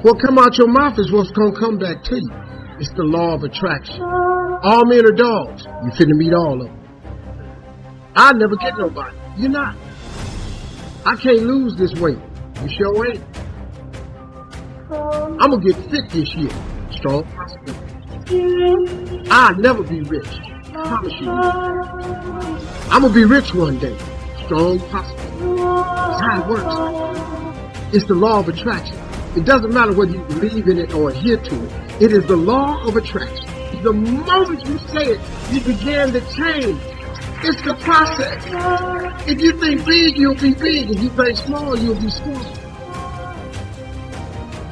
What come out your mouth is what's going to come back to you. It's the law of attraction. All men are dogs. You finna meet all of them. I never get nobody. You're not. I can't lose this weight. You sure ain't. I'm going to get fit this year. Strong possibility. I'll never be rich. I promise you. I'm going to be rich one day. Strong possibility. That's how it works. It's the law of attraction. It doesn't matter whether you believe in it or adhere to it. It is the law of attraction. The moment you say it, you begin to change. It's the process. If you think big, you'll be big. If you think small, you'll be small.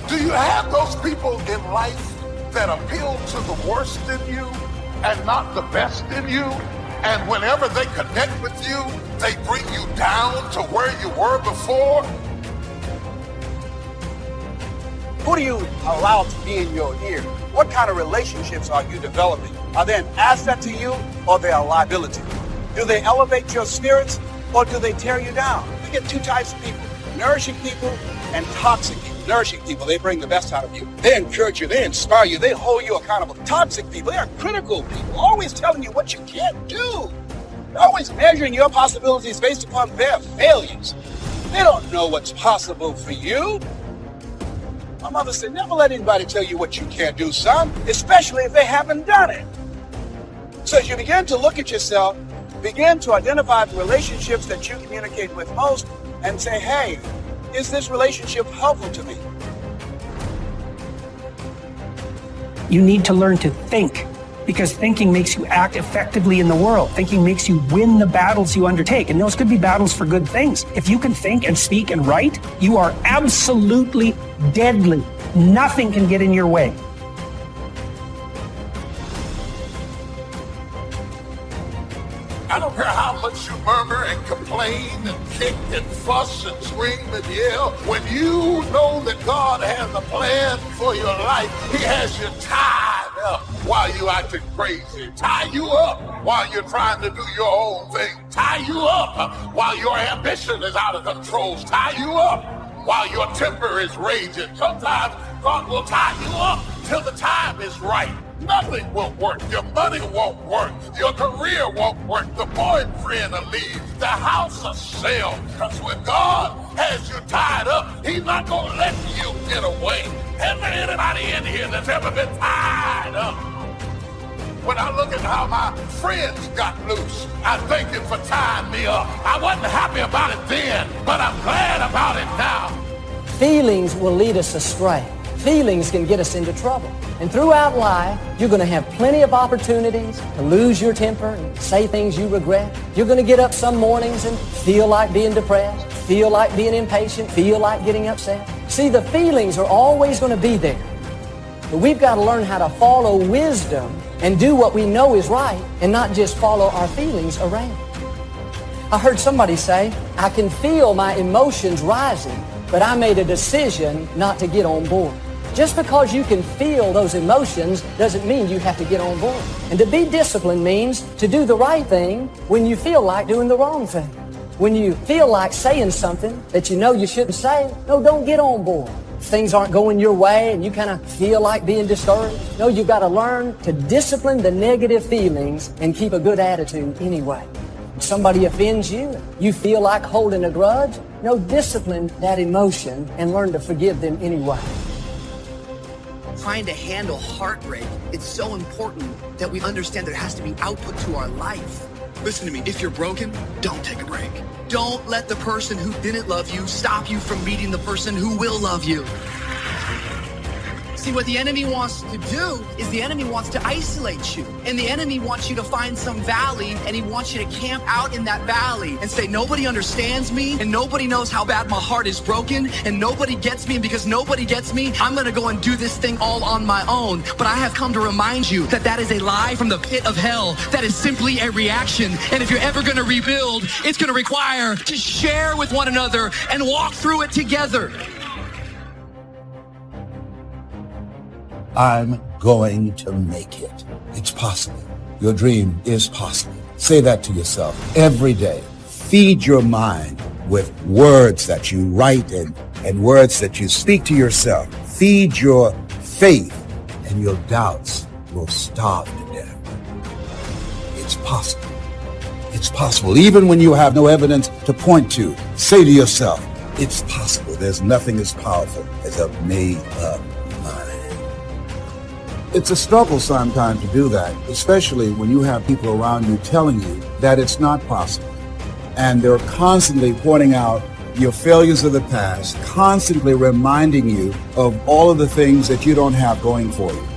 Do you have those people in life that appeal to the worst in you and not the best in you? And whenever they connect with you, they bring you down to where you were before? Who do you allow to be in your ear? What kind of relationships are you developing? Are they an asset to you or they are a liability? Do they elevate your spirits or do they tear you down? We get two types of people, nourishing people and toxic people. Nourishing people, they bring the best out of you. They encourage you, they inspire you, they hold you accountable. Toxic people, they are critical people, always telling you what you can't do. They're always measuring your possibilities based upon their failures. They don't know what's possible for you. My mother said, never let anybody tell you what you can't do, son, especially if they haven't done it. So as you begin to look at yourself, begin to identify the relationships that you communicate with most and say, hey, is this relationship helpful to me? You need to learn to think, because thinking makes you act effectively in the world. Thinking makes you win the battles you undertake, and those could be battles for good things. If you can think and speak and write, you are absolutely deadly. Nothing can get in your way. I don't care how much you murmur and complain and kick and fuss and scream and yell. When you know that God has a plan for your life, He has you tied up while you acting crazy. Tie you up while you're trying to do your own thing. Tie you up while your ambition is out of control. Tie you up while your temper is raging. Sometimes God will tie you up till the time is right. Nothing will work. Your money won't work. Your career won't work. The boyfriend will leave. The house will sell. Because when God has you tied up, He's not going to let you get away. Is there anybody in here that's ever been tied up? When I look at how my friends got loose, I thank Him for tying me up. I wasn't happy about it then, but I'm glad about it now. Feelings will lead us astray. Feelings can get us into trouble. And throughout life, you're going to have plenty of opportunities to lose your temper and say things you regret. You're going to get up some mornings and feel like being depressed, feel like being impatient, feel like getting upset. See, the feelings are always going to be there. But we've got to learn how to follow wisdom and do what we know is right and not just follow our feelings around. I heard somebody say, I can feel my emotions rising, but I made a decision not to get on board. Just because you can feel those emotions doesn't mean you have to get on board. And to be disciplined means to do the right thing when you feel like doing the wrong thing. When you feel like saying something that you know you shouldn't say, no, don't get on board. If things aren't going your way and you kind of feel like being discouraged, no, you've got to learn to discipline the negative feelings and keep a good attitude anyway. If somebody offends you, you feel like holding a grudge, no, discipline that emotion and learn to forgive them anyway. Trying to handle heartbreak, it's so important that we understand there has to be output to our life. Listen to me, if you're broken, don't take a break. Don't let the person who didn't love you stop you from meeting the person who will love you. See, what the enemy wants to do is the enemy wants to isolate you. And the enemy wants you to find some valley, and he wants you to camp out in that valley and say, nobody understands me, and nobody knows how bad my heart is broken, and nobody gets me, and because nobody gets me, I'm gonna go and do this thing all on my own. But I have come to remind you that that is a lie from the pit of hell. That is simply a reaction. And if you're ever gonna rebuild, it's gonna require to share with one another and walk through it together. I'm going to make it. It's possible. Your dream is possible. Say that to yourself every day. Feed your mind with words that you write and words that you speak to yourself. feed your faith, and your doubts will starve to death. It's possible. It's possible. Even when you have no evidence to point to, say to yourself, it's possible. There's nothing as powerful as a made-up mind. It's a struggle sometimes to do that, especially when you have people around you telling you that it's not possible. And they're constantly pointing out your failures of the past, constantly reminding you of all of the things that you don't have going for you.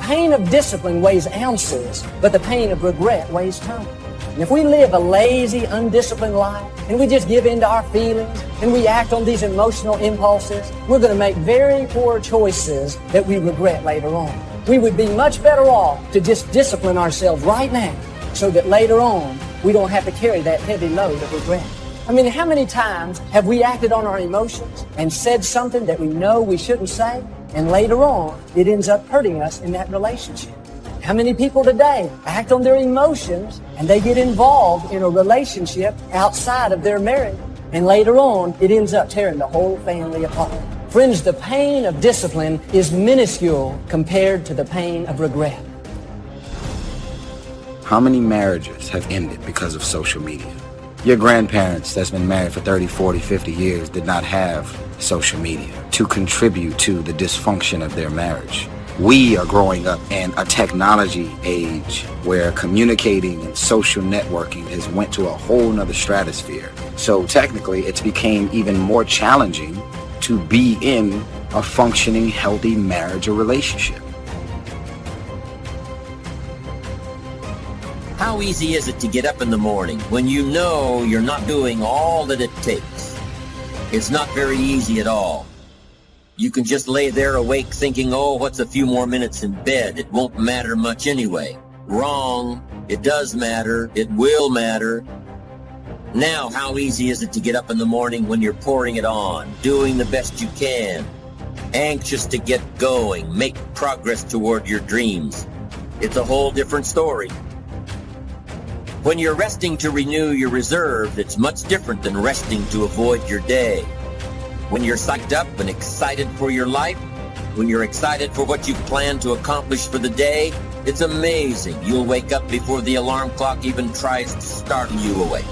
Pain of discipline weighs ounces, but the pain of regret weighs tons. And if we live a lazy, undisciplined life, and we just give in to our feelings, and we act on these emotional impulses, we're going to make very poor choices that we regret later on. We would be much better off to just discipline ourselves right now, so that later on, we don't have to carry that heavy load of regret. I mean, how many times have we acted on our emotions and said something that we know we shouldn't say, and later on, it ends up hurting us in that relationship? How many people today act on their emotions and they get involved in a relationship outside of their marriage, and later on, it ends up tearing the whole family apart? Friends, the pain of discipline is minuscule compared to the pain of regret. How many marriages have ended because of social media? Your grandparents that's been married for 30, 40, 50 years did not have social media to contribute to the dysfunction of their marriage. We are growing up in a technology age where communicating and social networking has went to a whole nother stratosphere. So technically, it's became even more challenging to be in a functioning, healthy marriage or relationship. How easy is it to get up in the morning when you know you're not doing all that it takes? It's not very easy at all. You can just lay there awake thinking, oh, what's a few more minutes in bed? It won't matter much anyway. Wrong. It does matter. It will matter. Now, how easy is it to get up in the morning when you're pouring it on, doing the best you can, anxious to get going, make progress toward your dreams? It's a whole different story. When you're resting to renew your reserve, it's much different than resting to avoid your day. When you're psyched up and excited for your life, when you're excited for what you plan to accomplish for the day, it's amazing. You'll wake up before the alarm clock even tries to startle you awake.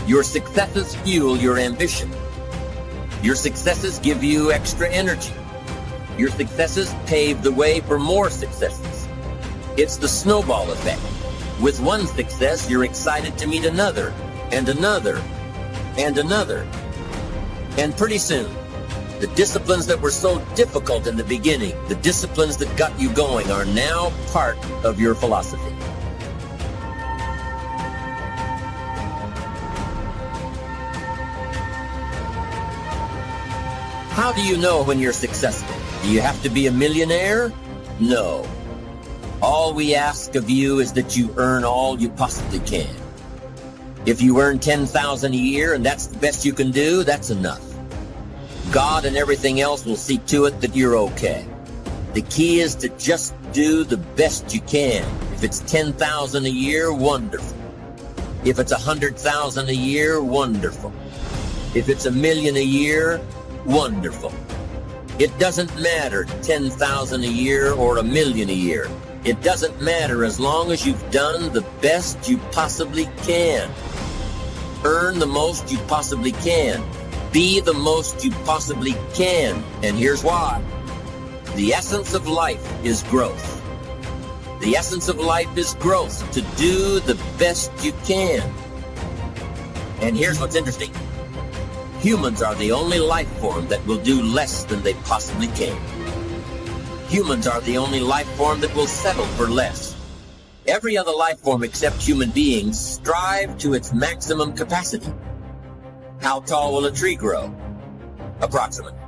Your successes fuel your ambition. Your successes give you extra energy. Your successes pave the way for more successes. It's the snowball effect. With one success, you're excited to meet another, and another, and another. And pretty soon, the disciplines that were so difficult in the beginning, the disciplines that got you going, are now part of your philosophy. How do you know when you're successful? Do you have to be a millionaire? No. All we ask of you is that you earn all you possibly can. If you earn $10,000 a year and that's the best you can do, that's enough. God and everything else will see to it that you're okay. The key is to just do the best you can. If it's $10,000 a year, wonderful. If it's $100,000 a year, wonderful. If it's $1 million a year, wonderful. It doesn't matter $10,000 a year or $1 million a year. It doesn't matter as long as you've done the best you possibly can. Earn the most you possibly can. Be the most you possibly can. And here's why. The essence of life is growth. The essence of life is growth, to do the best you can. And here's what's interesting. Humans are the only life form that will do less than they possibly can. Humans are the only life form that will settle for less. Every other life form except human beings strive to its maximum capacity. How tall will a tree grow? Approximately.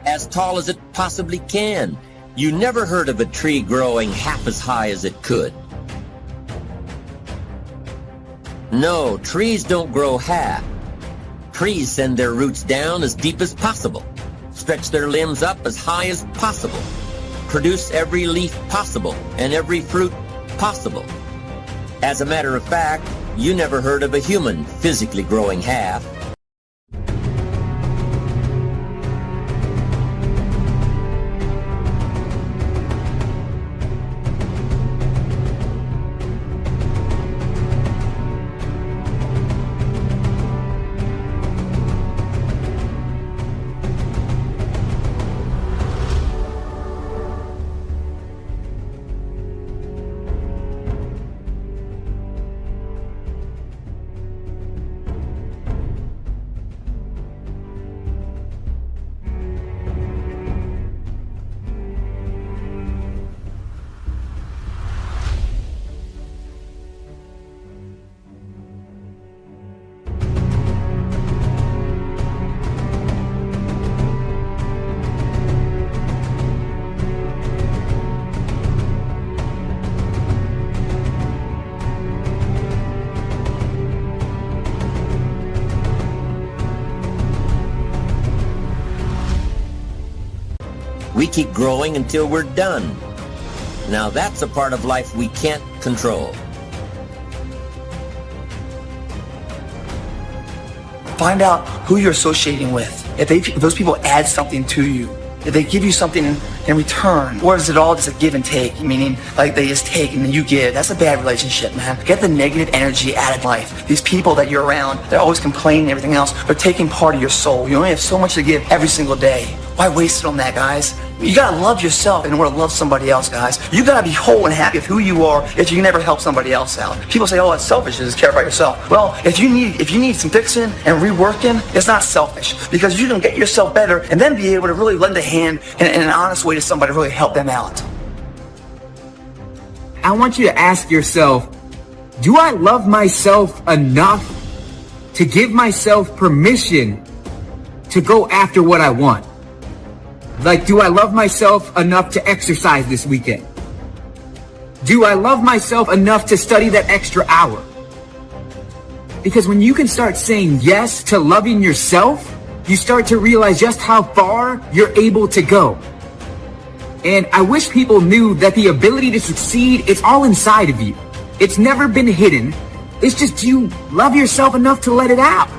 As tall as it possibly can. You never heard of a tree growing half as high as it could. No, trees don't grow half. Trees send their roots down as deep as possible, stretch their limbs up as high as possible, produce every leaf possible and every fruit possible. As a matter of fact, you never heard of a human physically growing half. We keep growing until we're done. Now that's a part of life we can't control. Find out who you're associating with. If those people add something to you, if they give you something in return, or is it all just a give and take? Meaning, like they just take and then you give. That's a bad relationship, man. Get the negative energy out of life. These people that you're around, they're always complaining and everything else. They're taking part of your soul. You only have so much to give every single day. Why waste it on that, guys? You gotta love yourself in order to love somebody else, guys. You gotta be whole and happy with who you are if you can never help somebody else out. People say, oh, it's selfish to just care about yourself. Well, if you need some fixing and reworking, it's not selfish, because you can get yourself better and then be able to really lend a hand in an honest way to somebody to really help them out. I want you to ask yourself, do I love myself enough to give myself permission to go after what I want? Like, do I love myself enough to exercise this weekend? Do I love myself enough to study that extra hour? Because when you can start saying yes to loving yourself, you start to realize just how far you're able to go. And I wish people knew that the ability to succeed, it's all inside of you. It's never been hidden. It's just, do you love yourself enough to let it out?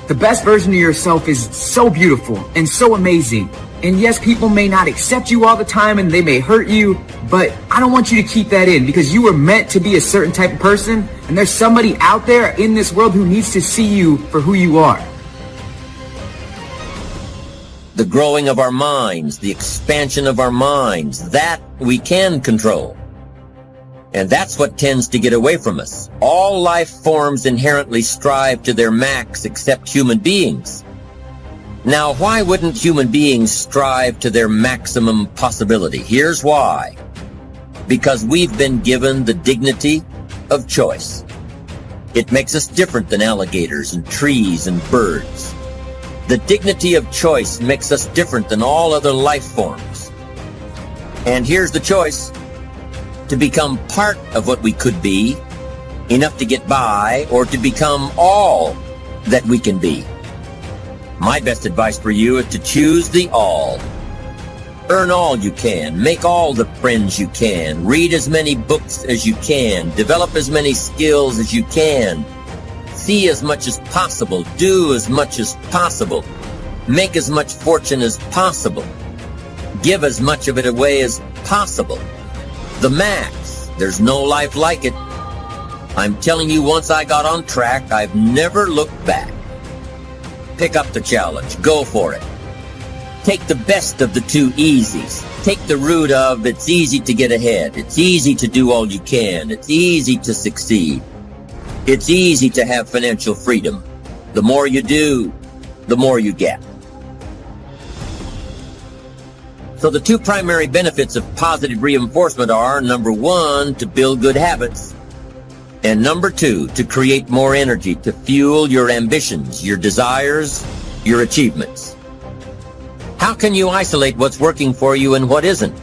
The best version of yourself is so beautiful and so amazing. And yes, people may not accept you all the time and they may hurt you, but I don't want you to keep that in, because you were meant to be a certain type of person, and there's somebody out there in this world who needs to see you for who you are. The growing of our minds, the expansion of our minds, that we can control. And that's what tends to get away from us. All life forms inherently strive to their max except human beings. Now, why wouldn't human beings strive to their maximum possibility? Here's why. Because we've been given the dignity of choice. It makes us different than alligators and trees and birds. The dignity of choice makes us different than all other life forms. And here's the choice. To become part of what we could be, enough to get by, or to become all that we can be. My best advice for you is to choose the all. Earn all you can, make all the friends you can, read as many books as you can, develop as many skills as you can, see as much as possible, do as much as possible, make as much fortune as possible, give as much of it away as possible. The max. There's no life like it. I'm telling you, once I got on track, I've never looked back. Pick up the challenge. Go for it. Take the best of the two easies. Take the root of it's easy to get ahead. It's easy to do all you can. It's easy to succeed. It's easy to have financial freedom. The more you do, the more you get. So the two primary benefits of positive reinforcement are, number one, to build good habits, and number two, to create more energy to fuel your ambitions, your desires, your achievements. How can you isolate what's working for you and what isn't?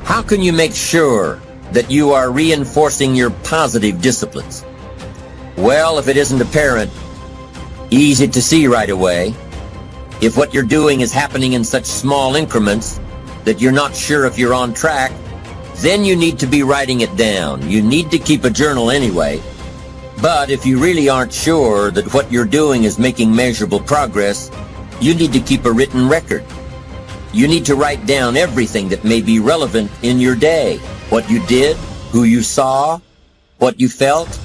How can you make sure that you are reinforcing your positive disciplines? Well, if it isn't apparent, easy to see right away, if what you're doing is happening in such small increments that you're not sure if you're on track, then you need to be writing it down. You need to keep a journal anyway. But if you really aren't sure that what you're doing is making measurable progress, you need to keep a written record. You need to write down everything that may be relevant in your day. What you did, who you saw, what you felt,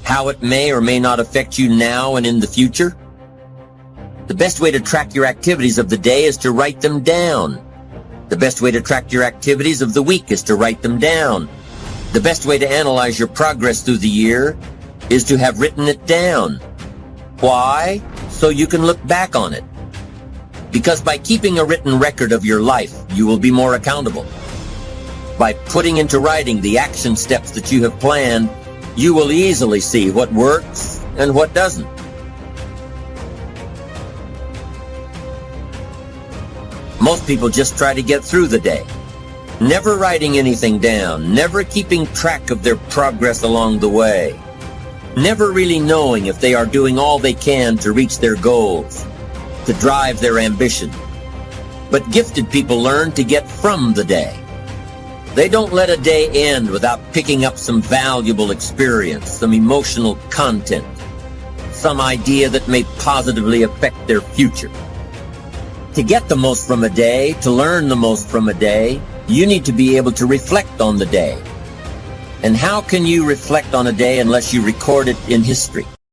how it may or may not affect you now and in the future. The best way to track your activities of the day is to write them down. The best way to track your activities of the week is to write them down. The best way to analyze your progress through the year is to have written it down. Why? So you can look back on it. Because by keeping a written record of your life, you will be more accountable. By putting into writing the action steps that you have planned, you will easily see what works and what doesn't. Most people just try to get through the day, never writing anything down, never keeping track of their progress along the way, never really knowing if they are doing all they can to reach their goals, to drive their ambition. But gifted people learn to get from the day. They don't let a day end without picking up some valuable experience, some emotional content, some idea that may positively affect their future. To get the most from a day, to learn the most from a day, you need to be able to reflect on the day. And how can you reflect on a day unless you record it in history?